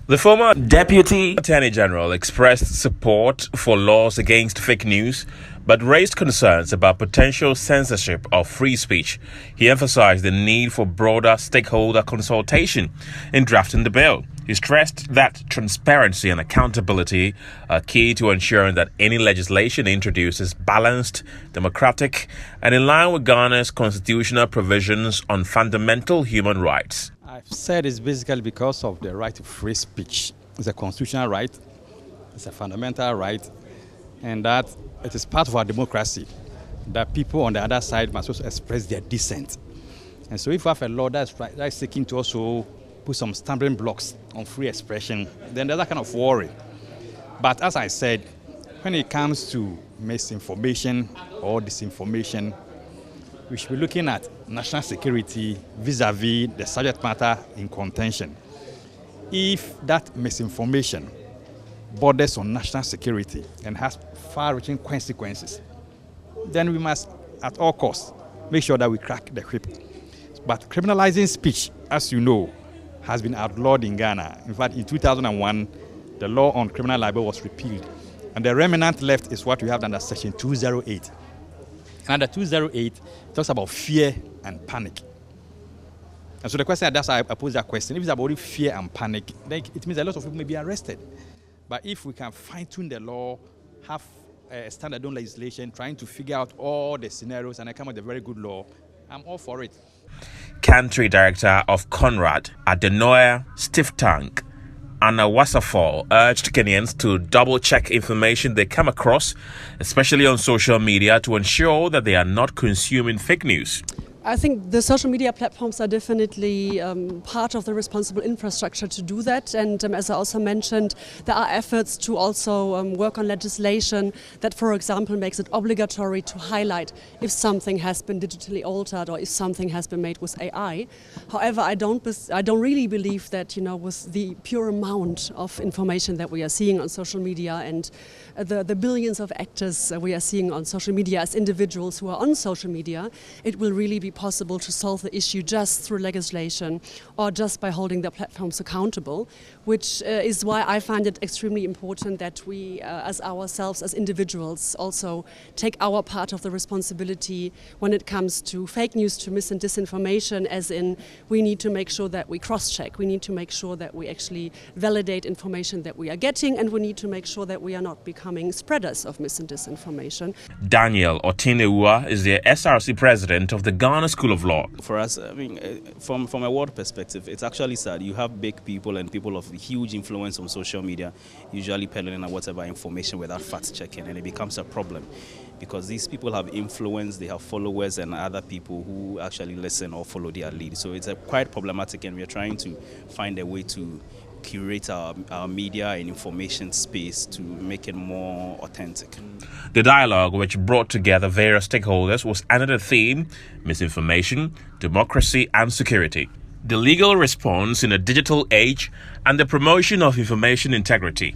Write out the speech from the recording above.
The former Deputy Attorney General expressed support for laws against fake news, but raised concerns about potential censorship of free speech. He emphasized the need for broader stakeholder consultation in drafting the bill. He stressed that transparency and accountability are key to ensuring that any legislation introduced is balanced, democratic, and in line with Ghana's constitutional provisions on fundamental human rights. I've said it's basically because of the right to free speech. It's a constitutional right, it's a fundamental right, and that it is part of our democracy that people on the other side must also express their dissent. And so if we have a law that's seeking to also put some stumbling blocks on free expression, then there's that kind of worry. But as I said, when it comes to misinformation or disinformation, we should be looking at national security vis-a-vis the subject matter in contention. If that misinformation borders on national security and has far-reaching consequences, then we must, at all costs, make sure that we crack the whip. But criminalizing speech, as you know, has been outlawed in Ghana. In fact, in 2001, the law on criminal libel was repealed. And the remnant left is what we have under Section 208. And under 208, it talks about fear and panic. And so the question, that's why I pose that question. If it's about fear and panic, then it means a lot of people may be arrested. But if we can fine-tune the law, have a standalone legislation, trying to figure out all the scenarios and come up with a very good law, I'm all for it. Country Director of Conrad Adenoya Stiff-Tank, Anna Wasserfall, urged Kenyans to double-check information they come across, especially on social media, to ensure that they are not consuming fake news. I think the social media platforms are definitely part of the responsible infrastructure to do that. And as I also mentioned, there are efforts to also work on legislation that, for example, makes it obligatory to highlight if something has been digitally altered or if something has been made with AI. However, I don't really believe that, with the pure amount of information that we are seeing on social media and the billions of actors we are seeing on social media as individuals who are on social media, it will really be possible to solve the issue just through legislation or just by holding the platforms accountable, which is why I find it extremely important that we, as ourselves, as individuals, also take our part of the responsibility when it comes to fake news, to mis and disinformation, as in we need to make sure that we cross-check, we need to make sure that we actually validate information that we are getting, and we need to make sure that we are not becoming spreaders of mis and disinformation. Daniel Otinewa is the SRC president of the Ghana School of Law. For us, from a world perspective, it's actually sad. You have big people and people of huge influence on social media, usually peddling out whatever information without fact-checking, and it becomes a problem because these people have influence, they have followers and other people who actually listen or follow their lead. So it's quite problematic, and we're trying to find a way to curate our media and information space to make it more authentic. The dialogue, which brought together various stakeholders, was under the theme misinformation, democracy and security, the legal response in a digital age, and the promotion of information integrity.